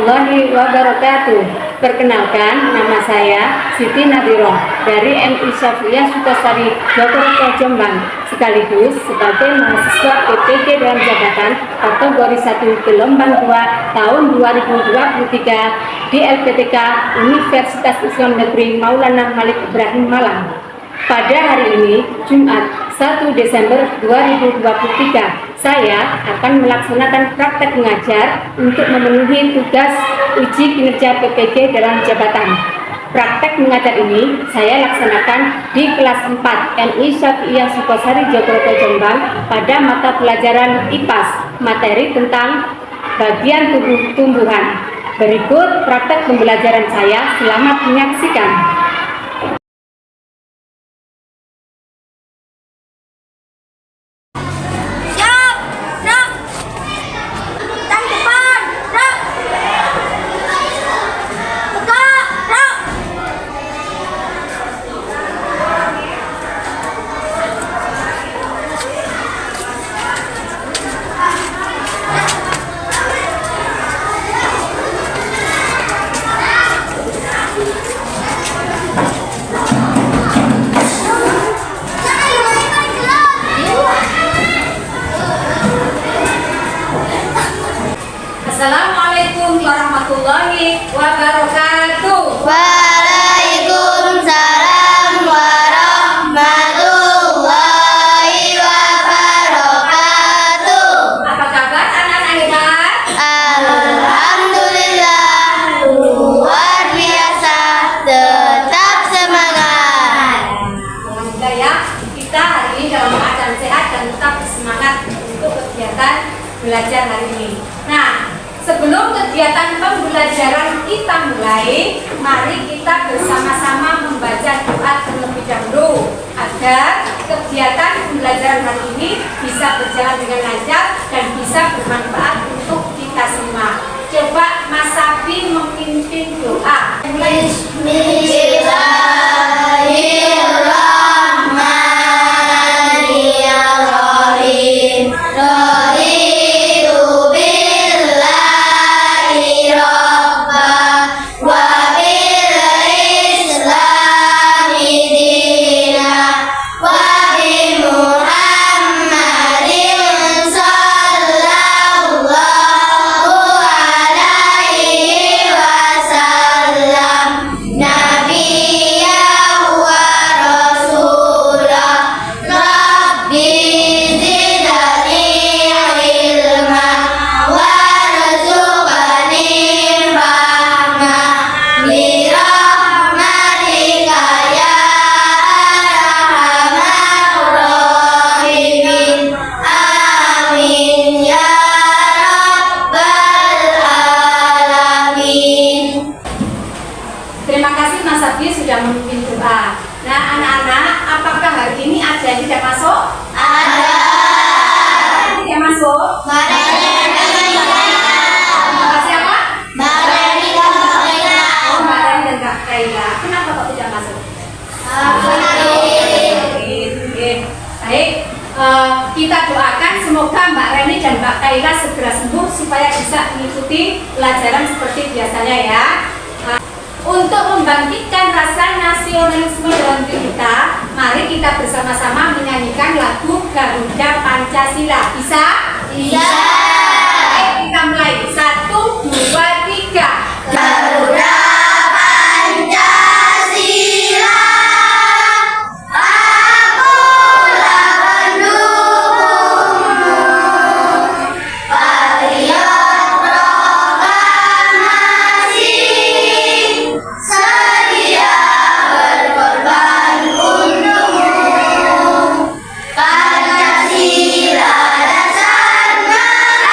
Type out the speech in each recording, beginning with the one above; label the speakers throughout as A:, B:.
A: warahmatullahi wabarakatuh. Perkenalkan, nama saya Siti Nadiroh dari MI Syafiyah Sukasari Jogoroto Jombang, sekaligus sebagai mahasiswa PPG dalam jabatan kategori 1 gelombang 2 tahun 2023 di LPTK Universitas Islam Negeri Maulana Malik Ibrahim Malang. Pada hari ini, Jumat 1 Desember 2023, saya akan melaksanakan praktek mengajar untuk memenuhi tugas uji kinerja PPG dalam jabatan. Praktek mengajar ini saya laksanakan di kelas 4 MI Syafiyah Sukasari Jogoroto Jombang pada mata pelajaran IPAS, materi tentang bagian tubuh tumbuhan. Berikut praktek pembelajaran saya, selamat menyaksikan.
B: Assalamualaikum warahmatullahi wabarakatuh.
C: Waalaikumsalam warahmatullahi wabarakatuh.
B: Apa kabar anak-anak hebat?
C: Alhamdulillah, luar biasa, tetap semangat.
B: Alhamdulillah ya, kita hari ini dalam keadaan sehat dan tetap semangat untuk kegiatan belajar hari ini. Nah, sebelum kegiatan pembelajaran kita mulai, mari kita bersama-sama membaca doa terlebih dahulu agar kegiatan pembelajaran hari ini bisa berjalan dengan lancar dan bisa bermanfaat untuk kita semua. Coba Mas Sabi memimpin doa.
C: Bismillahirrahmanirrahim.
B: Terima kasih Mas Sabi sudah memimpin doa. Nah anak-anak, apakah hari ini ada yang tidak masuk?
C: Ada.
B: Tidak masuk? Nama siapa?
C: Mbak Reni dan Mbak Kaila.
B: Oh, Mbak Reni dan Mbak Kaila. Kenapa kok tidak masuk? Baik, kita doakan semoga Mbak Reni dan Mbak Kaila segera sembuh supaya bisa mengikuti pelajaran seperti biasanya ya. Untuk membangkitkan rasa nasionalisme dalam diri kita, mari kita bersama-sama menyanyikan lagu Garuda Pancasila. Bisa?
C: Bisa.
B: Baik, kita mulai. 1, 2, 3.
C: Garuda Pancasila, akulah pendukungmu, patriot proklamasi, sedia berkorban untukmu. Pancasila dasar negara.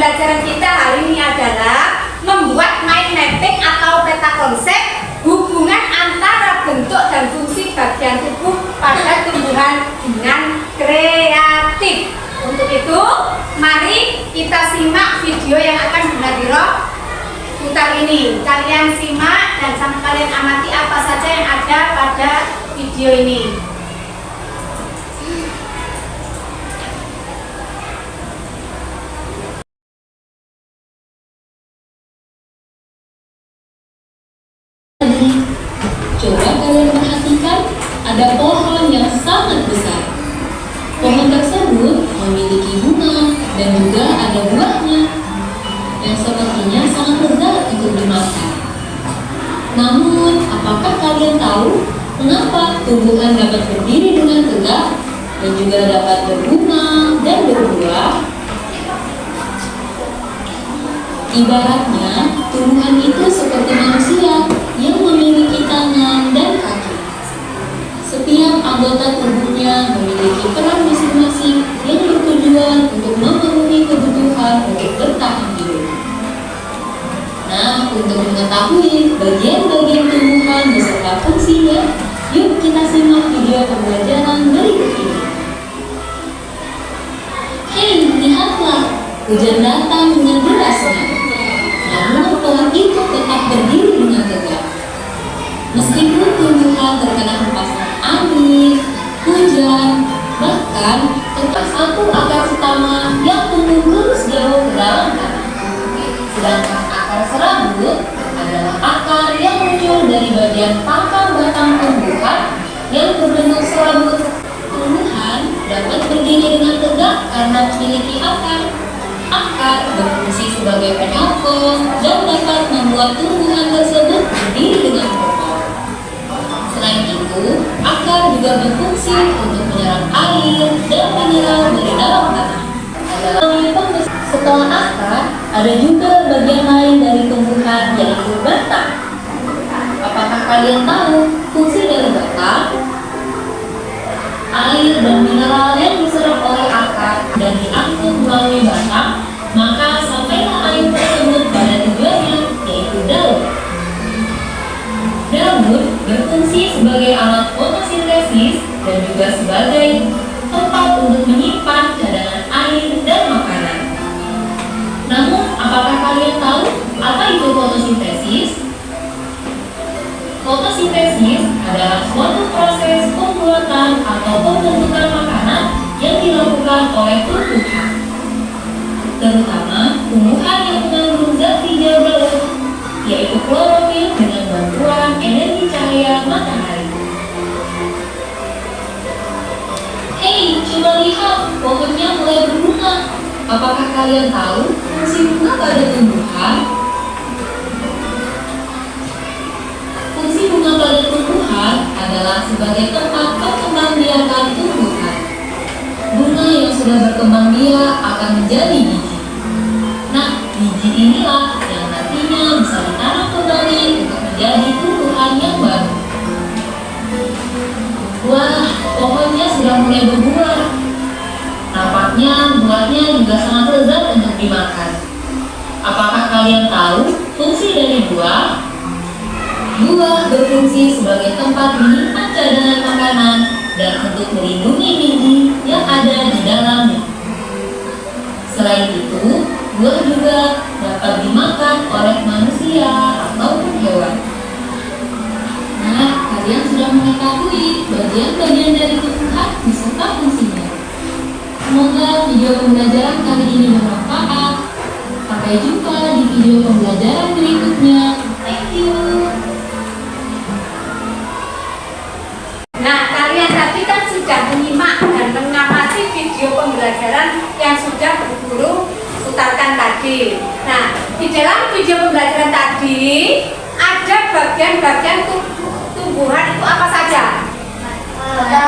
B: pembelajaran kita hari ini adalah membuat mind mapping atau peta konsep hubungan antara bentuk dan fungsi bagian tubuh pada tumbuhan dengan kreatif. Untuk itu, mari kita simak video yang akan Bu Nadhirah putar ini. Kalian simak dan sampai kalian amati apa saja yang ada pada video ini.
D: Coba kalian perhatikan, ada pohon yang sangat besar. Pohon tersebut memiliki bunga dan juga ada buahnya yang sepertinya sangat lezat untuk dimakan. Namun, apakah kalian tahu mengapa tumbuhan dapat berdiri dengan tegak dan juga dapat berbunga dan berbuah? Ibaratnya, tumbuhan itu seperti manusia yang memiliki tangan dan kaki. Setiap anggota tubuhnya memiliki peran masing-masing yang bertujuan untuk memenuhi kebutuhan untuk bertahan hidup. Nah, untuk mengetahui bagian-bagian tumbuhan beserta fungsinya, yuk kita simak video pembelajaran berikut ini. Hei, lihatlah, hujan datang dengan derasnya. Namun pohon itu tetap berdiri dengan tegak. Meskipun tumbuhan terkena hempasan angin, hujan, bahkan terkena satu akar utama yang tumbuh lurus jauh ke dalam tanah. Sedangkan akar serabut adalah akar yang muncul dari bagian pangkal batang tumbuhan yang berbentuk serabut. Tumbuhan dapat berdiri dengan tegak karena memiliki akar. Akar berfungsi sebagai penyokong dan dapat membuat tumbuhan tersebut berdiri dengan kokoh. Selain itu, akar juga berfungsi untuk menyerap air dan mineral dari dalam tanah. Setelah akar, ada juga bagian lain dari tumbuhan yaitu batang. Apakah kalian tahu fungsi dari batang? Air dan mineral yang diserap oleh akar dan diangkut melalui batang, maka sampailah air tersebut pada tujuannya, yaitu daun. Daun berfungsi sebagai alat fotosintesis dan juga sebagai tempat untuk menyimpan cadangan air dan makanan. Namun, apakah kalian tahu apa itu fotosintesis? Fotosintesis adalah suatu proses pembuatan atau pembentukan makanan yang dilakukan oleh tumbuhan, terutama tumbuhan yang mengandung zat hijau daun, yaitu klorofil dengan bantuan energi cahaya matahari. Hei, coba lihat, pohonnya mulai berbunga. Apakah kalian tahu fungsi bunga pada tumbuhan? Fungsi bunga pada tumbuhan adalah sebagai tempat perkembangbiakan tumbuhan. Bunga yang sudah berkembang biak akan menjadi biji. Nah, biji inilah yang nantinya bisa ditanam kembali untuk menjadi tumbuhan yang baru. Wah, pohonnya sudah mulai berbuah. Nampaknya buahnya juga sangat lezat untuk dimakan. Apakah kalian tahu fungsi dari buah? Buah berfungsi sebagai tempat menyimpan cadangan makanan dan untuk melindungi biji yang ada di dalamnya. Selain itu, buah juga dapat dimakan oleh manusia ataupun hewan. Nah, kalian sudah mengetahui bagian-bagian dari tumbuhan beserta fungsinya. Semoga video pembelajaran kali ini bermanfaat. Sampai jumpa di video pembelajaran berikutnya. Thank you.
B: Nah, kalian tadi kan sudah menyimak dan mengamati video pembelajaran yang sudah Bu Guru putarkan tadi. Nah, di dalam video pembelajaran tadi ada bagian-bagian tumbuhan itu apa saja? Ada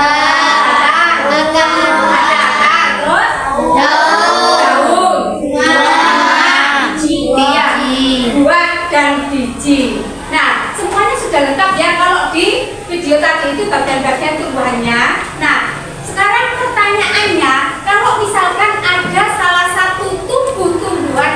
B: akar, terus daun, buah dan biji. Nah, semuanya sudah lengkap ya kalau di video tadi itu bagian-bagian tumbuhannya. Nah, sekarang pertanyaannya, kalau misalkan ada salah satu tumbuhan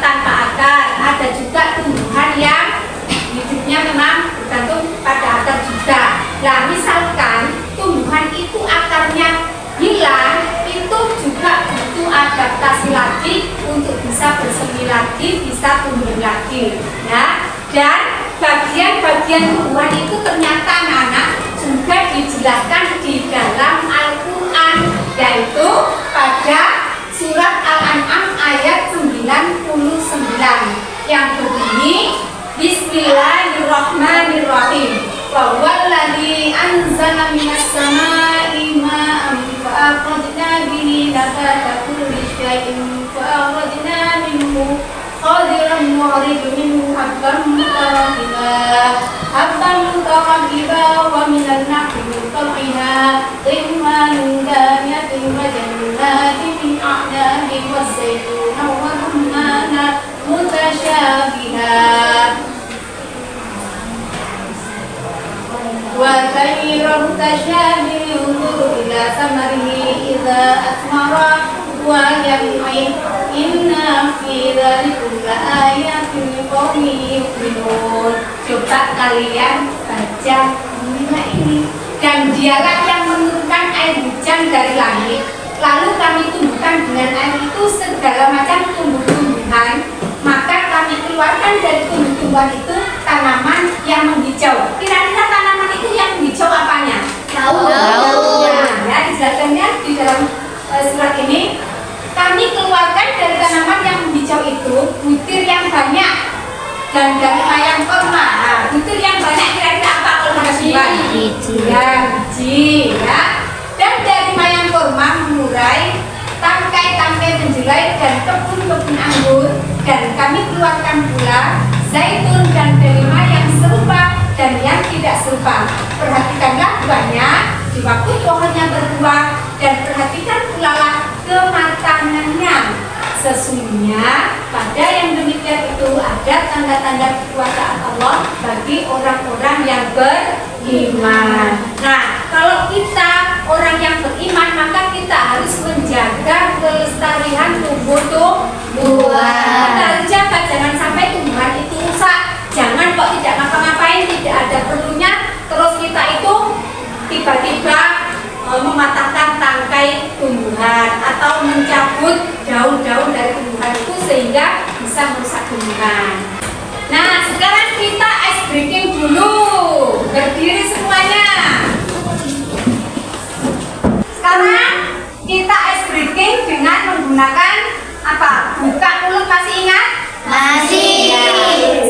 B: tanpa akar. Ada juga tumbuhan yang hidupnya memang bergantung pada akar juga. Nah, misalkan tumbuhan itu akarnya hilang, itu juga butuh adaptasi lagi untuk bisa bersemi lagi, bisa tumbuh lagi. Ya, dan bagian-bagian tumbuhan itu ternyata anak-anak juga dijelaskan di dalam Al-Quran, yaitu pada surat Al-An'am ayat 99 yang berbunyi Bismillahirrahmanirrahim. Wa huwallazi anzala minas samaa'i ma'an fa akhrajna bihi nabata kulli syai'in fa akhrajna minhu khadiran nu'ridu minhu habban mutarakiba wa minan nakhli min tal'iha rimmanun daniyatin wa jannatin min a'nabin wa zaytuna wa rummanan mutasyabiha wa khairan tasyabihu ila samarihi idza asmara wa yaqin inna fi dzalikum laayatin liqaumin yu'minun. Coba kalian baca ini. Dan dialah yang menurunkan air hujan dari langit, lalu kami tumbuhkan dengan air itu segala macam tumbuh-tumbuhan, maka kami keluarkan dari tumbuh-tumbuhan itu tanaman yang menghijau. Kira-kira tanaman itu yang hijau apanya?
C: Daun.
B: Ya, dijelaskannya di dalam surat ini. Kami keluarkan dari tanaman yang hijau itu butir yang banyak dan dari mayang korma. Nah, butir yang banyak kira-kira apa kalau ada semua? Biji. Ya, biji. Ya. Dan dari mayang korma mengurai tangkai-tangkai menjelai dan kebun-kebun anggur. Dan kami keluarkan pula zaitun dan delima yang serupa dan yang tidak serupa. Perhatikanlah buahnya di waktu pohonnya berbuah, dan perhatikan pula kematangannya. Sesungguhnya pada yang demikian itu ada tanda-tanda kekuasaan Allah bagi orang-orang yang beriman. Nah, kalau kita orang yang beriman, maka kita harus menjaga kelestarian tumbuh-tumbuhan. Kita harus jaga, jangan sampai tumbuhan itu rusak. Jangan kok tidak ngapa-ngapain, tidak ada perlunya, terus kita itu tiba-tiba mematahkan tangkai tumbuhan atau mencabut daun-daun dari tumbuhan itu sehingga bisa merusak tumbuhan. Nah, sekarang kita ice breaking dulu. Berdiri semuanya. Sekarang kita ice breaking dengan menggunakan apa? Buka mulut, masih ingat?
C: Masih.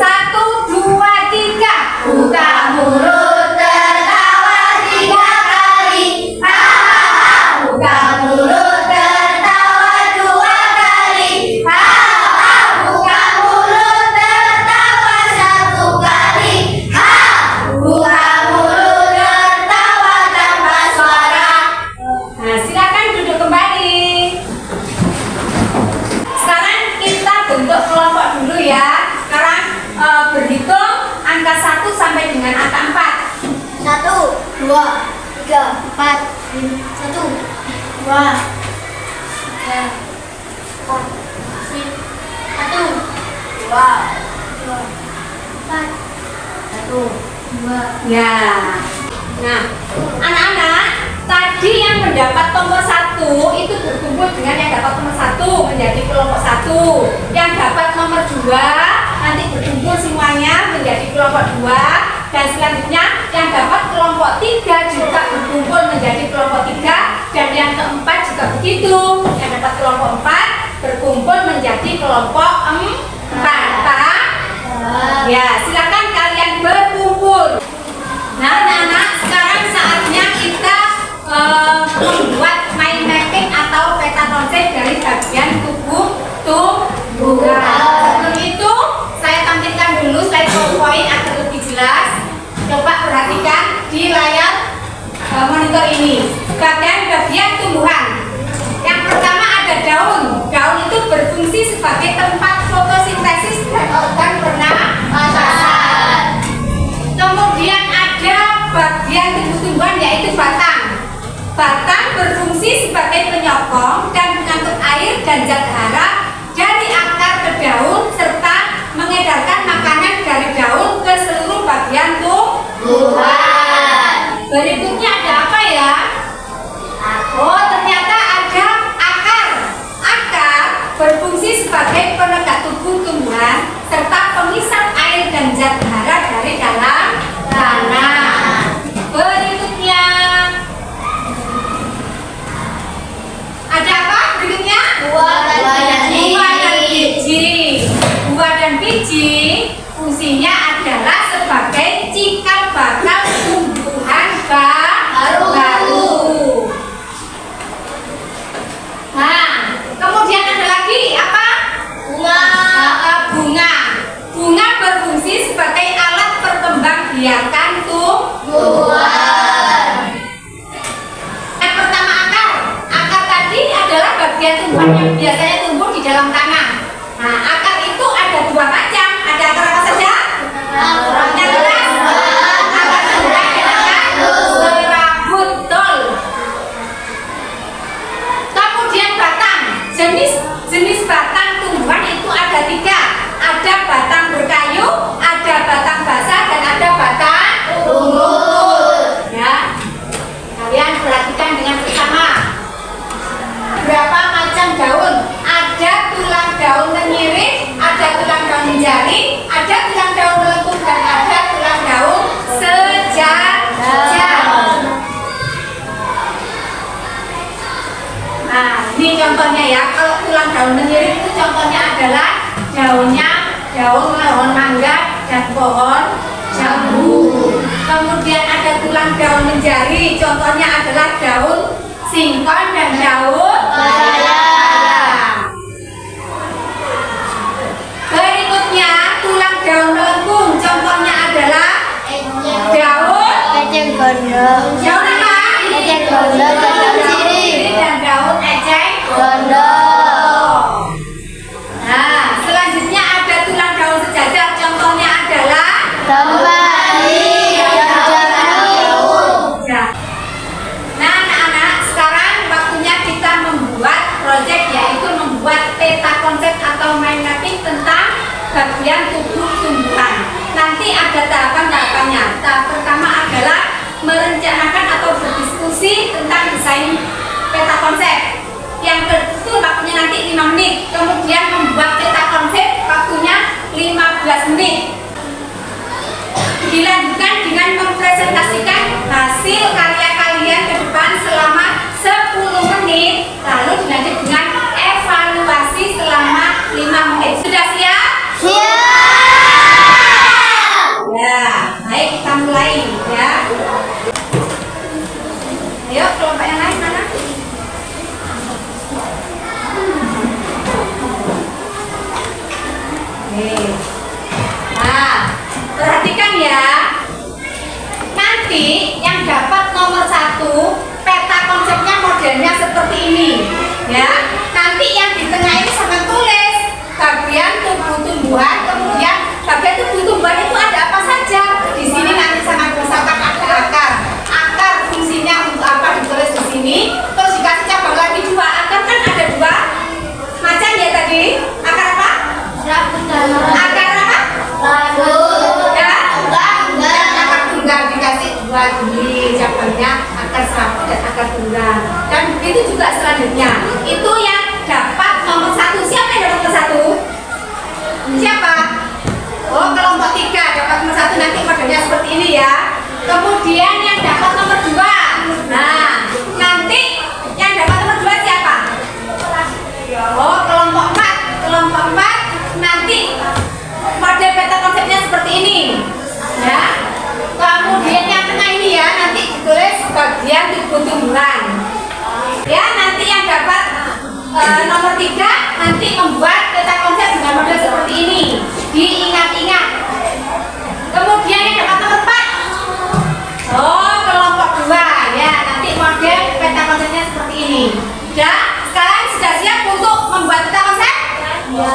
B: 1, 2, 3.
C: Buka mulut, tertawa 3 kali. Hahaha. Buka mulut, tertawa 2 kali. Hahaha. Buka mulut, tertawa 1 kali. Ha. Buka mulut, tertawa tanpa suara.
B: Nah, silakan duduk kembali. Sekarang kita bentuk kelompok dulu ya. Sekarang berhitung angka 1 sampai dengan angka 4.
C: 1, 2, 3, 4, 1, 2, 3, 4, 1, 2, 4, 1, 2.
B: Ya. Nah, anak-anak, tadi yang mendapat nomor 1 itu berkumpul dengan yang dapat nomor 1 menjadi kelompok 1. Yang dapat nomor 2 nanti berkumpul semuanya menjadi kelompok 2. Dan selanjutnya yang dapat kelompok 3 juga berkumpul menjadi kelompok 3. Dan yang keempat juga begitu. Yang dapat kelompok 4 berkumpul menjadi kelompok 4. Ya, silakan kalian berkumpul. Nah, anak-anak, sekarang saatnya kita membuat mind mapping atau peta konsep dari bagian tubuh tumbuhan. Sebelum itu, saya tampilkan dulu slide PowerPoint agar lebih jelas. Coba perhatikan di layar monitor ini. Bagian tumbuhan. Yang pertama ada daun. Daun itu berfungsi sebagai tempat fotosintesis dan organ pernapasan. Kemudian ada bagian tumbuh-tumbuhan yaitu batang. Batang berfungsi sebagai penyokong dan pengangkut air dan zat hara dari akar bagian tumbuhan yang biasanya tumbuh di dalam tanah. Nah, akar itu ada dua macam. Ada akar apa saja? Yang jelas, akar tumbuhan dinamakan serabut, betul. Kemudian batang, jenis batang tumbuhan itu ada tiga. Ada batang berkayu, ada batang basah, dan ada batang unggul. Ya, kalian perhatikan dengan bersama. Berapa macam daun? Ada tulang daun tenyirik, ada tulang daun menjari, ada tulang daun melengkung, dan ada tulang daun sejajar. Nah, ini contohnya ya. Kalau tulang daun menyirik itu contohnya adalah daun mangga dan pohon jambu. Kemudian ada tulang daun menjari, contohnya adalah daun singkong dan daun bayam. Berikutnya tulang daun melengkung, contohnya adalah daun daun apa? Daun sirih dan daun eceng gondok. Nah, selanjutnya ada tulang daun sejajar, contohnya adalah ya. Nah, anak-anak, sekarang waktunya kita membuat proyek, yaitu membuat peta konsep atau mind mapping tentang bagian tubuh tumbuhan. Nanti ada tahapan-tahapannya. Tahap pertama adalah merencanakan atau berdiskusi tentang desain peta konsep. Yang kedua waktunya nanti 5 menit. Kemudian membuat peta konsep waktunya 15 menit. Dilanjutkan dengan mempresentasikan hasil karya kalian ke depan selama 10 menit. Lalu dilanjut dengan evaluasi selama 5 menit. Sudah siap? Ya, baik, kita mulai ya. Ayo, kelompok yang lain mana? Oke. Nah, perhatikan ya. Nanti yang dapat nomor 1, peta konsepnya modelnya seperti ini. Ya. Nanti yang di tengah ini sangat tulis bagian tubuh tumbuhan, kemudian bagian tubuh tumbuhan itu ada apa saja. Di sini nanti sangat misalkan ada akar. Akar fungsinya untuk apa ditulis di sini. Terus dikasih cabang lagi 2. Akar kan ada 2 macam ya tadi. Akar apa? Akar apa? Ya. Dan akar tunggal dikasih 2 gini cabangnya, akar serabut dan akar tunggal. Dan begitu juga selanjutnya. Itu yang dapat nomor 1. Siapa yang dapat nomor 1? Siapa? Oh, kelompok 3 dapat nomor 1. Nanti modelnya seperti ini ya. Kemudian yang dapat nomor 2. Nah, nanti yang dapat nomor 2 siapa? Oh, kelompok 4. Kelompok 4 nanti model peta konsepnya seperti ini. Ya. Kemudian yang tengah ini ya, nanti ditulis bagian tubuh tumbuhan. Ya, nanti yang dapat nomor 3 nanti membuat peta konsep dengan model seperti ini. Diingat-ingat. Kemudian yang dapat nomor 4. Oh, kelompok 2 ya, nanti model peta konsepnya seperti ini. Ya, sekarang sudah siap untuk membuat peta konsep? Ya.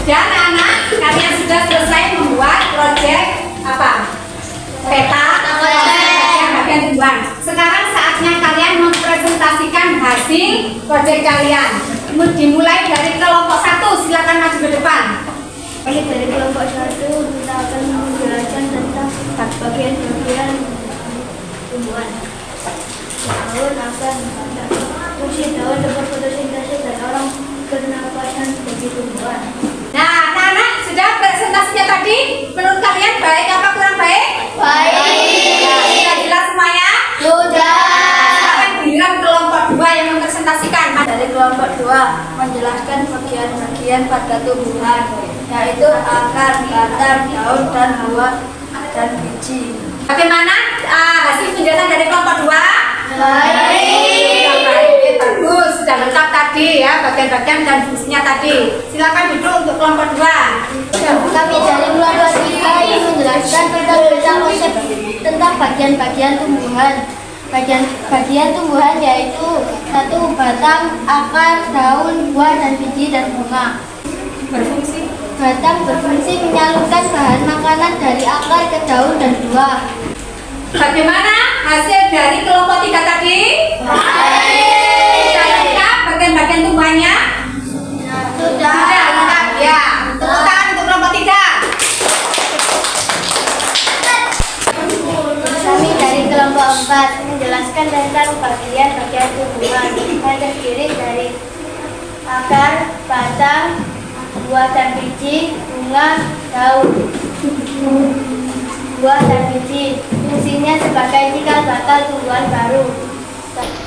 B: Dan anak-anak, kalian sudah selesai membuat proyek apa? Peta bagian tumbuhan. Sekarang saatnya kalian mempresentasikan hasil proyek kalian. Dimulai dari kelompok 1, silakan maju ke depan.
C: Baik, dari kelompok 1 kita akan menjelaskan tentang bagian-bagian tumbuhan. Daun akan fungsi daun dapat fotosintesis dan orang pernapasan bagi tumbuhan.
B: Nah, anak-anak sudah presentasinya tadi. Menurut kalian baik apa kurang baik?
C: Baik.
B: Nah, sudah jelas semuanya?
C: Sudah.
B: Sekarang giliran kelompok 2 yang mempresentasikan.
C: Dari kelompok 2 menjelaskan bagian-bagian pada tumbuhan, yaitu akar, batang, daun, dan buah dan biji.
B: Bagaimana hasil penjelasan dari kelompok 2?
C: Baik.
B: Baik, bagus. Sudah lengkap tadi ya bagian-bagian dan fungsinya tadi. Silakan duduk untuk kelompok 2.
C: Kami dari kelompok 3 ingin menjelaskan tentang konsep tentang bagian-bagian tumbuhan. Bagian tumbuhan yaitu 1. Batang, akar, daun, buah, dan biji dan bunga.
B: Berfungsi.
C: Batang berfungsi menyalurkan bahan makanan dari akar ke daun dan buah.
B: Bagaimana hasil dari kelompok 3 tadi? Sudah lengkap bagian-bagian tumbuhannya?
C: Sudah.
B: Sudah lengkap ya. Tepuk tangan untuk kelompok 3.
C: Kami dari kelompok 4 menjelaskan tentang bagian-bagian tumbuhan yang terdiri dari akar, batang, buah dan biji, bunga, daun. Buah dan biji fungsinya sebagai cikal bakal tumbuhan baru.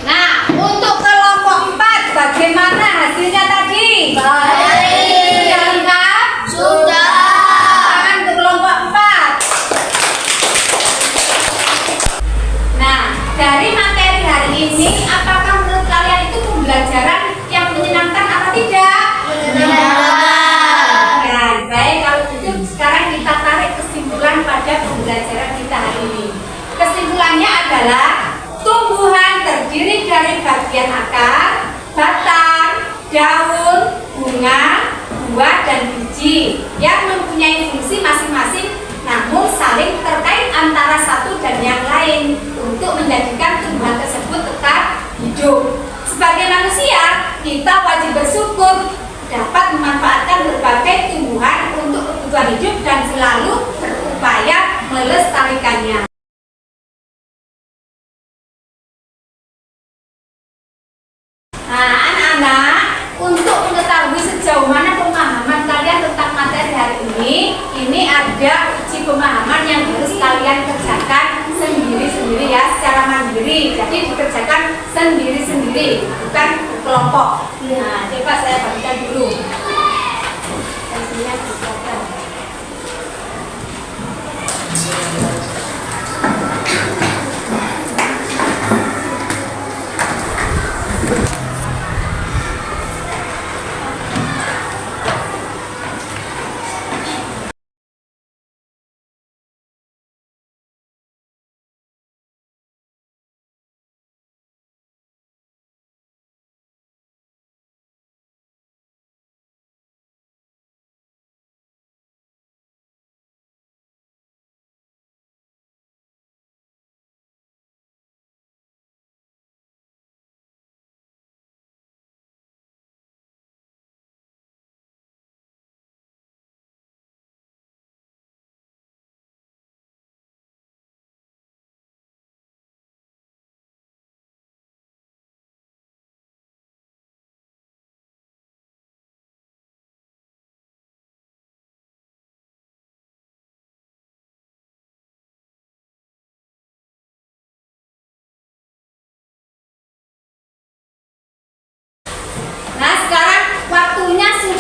B: Nah, untuk kelompok 4 bagaimana hasilnya tadi?
C: Baik.
B: Sudah lengkap?
C: Sudah.
B: Tangan untuk kelompok 4. Nah, dari materi hari ini, apakah menurut kalian itu pembelajaran yang menyenangkan atau tidak? Nah, baik kalau gitu sekarang kita tarik kesimpulan pada pembelajaran kita hari ini. Kesimpulannya adalah tumbuhan terdiri dari bagian akar, batang, daun, bunga, buah, dan biji yang mempunyai fungsi masing-masing namun saling terkait antara satu dan yang lain untuk menjadikan tumbuhan tersebut tetap hidup. Sebagai manusia, kita wajib bersyukur dapat memanfaatkan berbagai tumbuhan untuk kebutuhan hidup dan selalu berupaya melestarikannya. Nah, anak-anak, untuk mengetahui sejauh mana pemahaman kalian tentang materi hari ini ada uji pemahaman yang harus kalian kerjakan sendiri-sendiri ya, secara mandiri. Jadi dikerjakan sendiri-sendiri, bukan kelompok. Nah, coba saya bagikan dulu. Hasilnya dibagikan.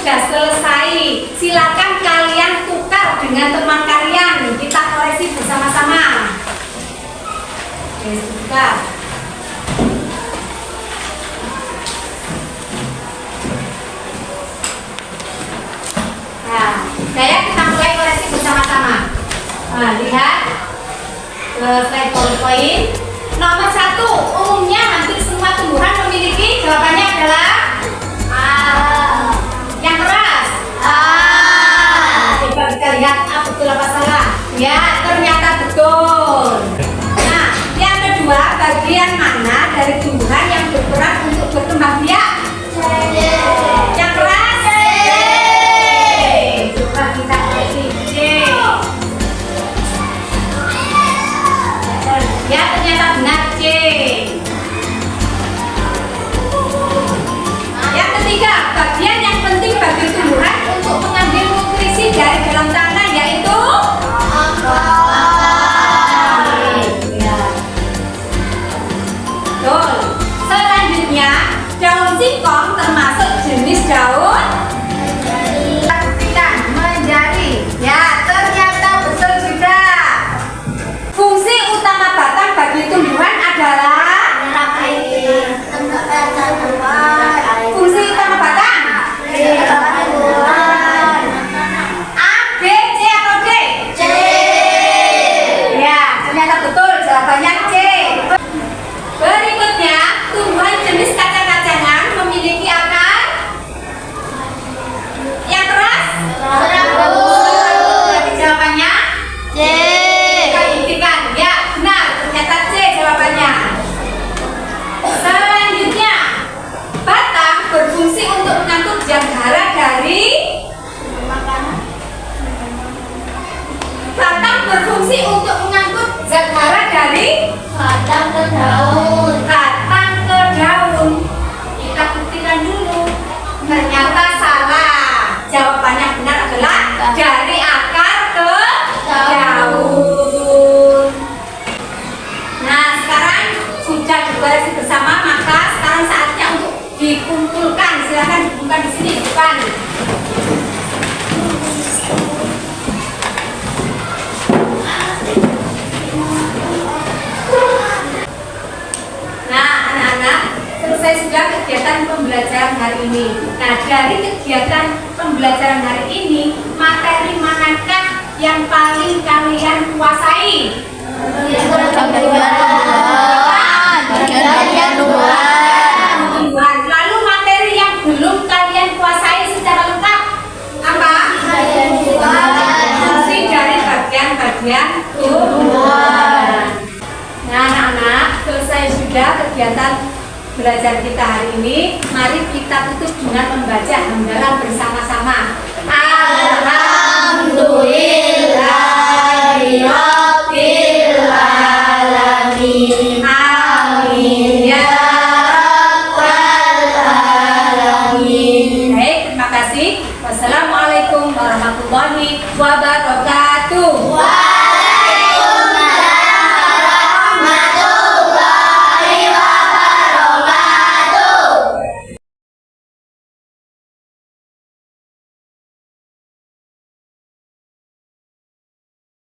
B: Sudah selesai. Silakan kalian tukar dengan teman kalian. Kita koreksi bersama-sama. Oke, tukar. Nah, saya kita mulai koreksi bersama-sama. Nah, lihat ke slide PowerPoint. Nomor 1, umumnya hampir semua tumbuhan memiliki, jawabannya adalah yang keras. Ya, ternyata betul. Nah, yang kedua, bagian mana dari tumbuhan yang berperan untuk berkembang biak? Yang keras? Coba kita kasih C. Ya, ternyata benar C. Yang ketiga, bagian yang penting bagi tumbuhan untuk mengambil nutrisi dari dalam tanah yaitu ya. Betul. Selanjutnya, daun singkong termasuk jenis daun menjadi. Ya, ternyata betul juga. Fungsi utama batang bagi tumbuhan adalah fungsi utama batang A, B, C atau D? C. Ya, ternyata betul jawabannya C. Berikutnya, tumbuhan jenis kacang-kacangan memiliki akar yang keras? Berarti jawabannya
C: C.
B: kita buktikan. Ya, benar. Ternyata C jawabannya. Selanjutnya, batang berfungsi untuk mengangkut zat hara dari batang berfungsi untuk mengangkut zat hara dari
C: Batang ke daun.
B: batang ke daun. Kita buktikan dulu. Ternyata salah. Jawabannya benar adalah dari akar ke daun. Nah, sekarang sudah dikoresi bersama, maka sekarang saatnya untuk dikumpulkan. Silakan dikumpulkan di sini depan. Nah, anak-anak, selesai sudah kegiatan pembelajaran hari ini. Nah, dari kegiatan pembelajaran hari ini, materi manakah yang paling kalian kuasai? Tumbuhan. Lalu materi yang belum kalian kuasai secara lengkap apa? Fungsi dari bagian-bagian tumbuhan. Nah, anak-anak, selesai sudah kegiatan belajar kita hari ini. Mari kita tutup dengan membaca hamdalah bersama-sama.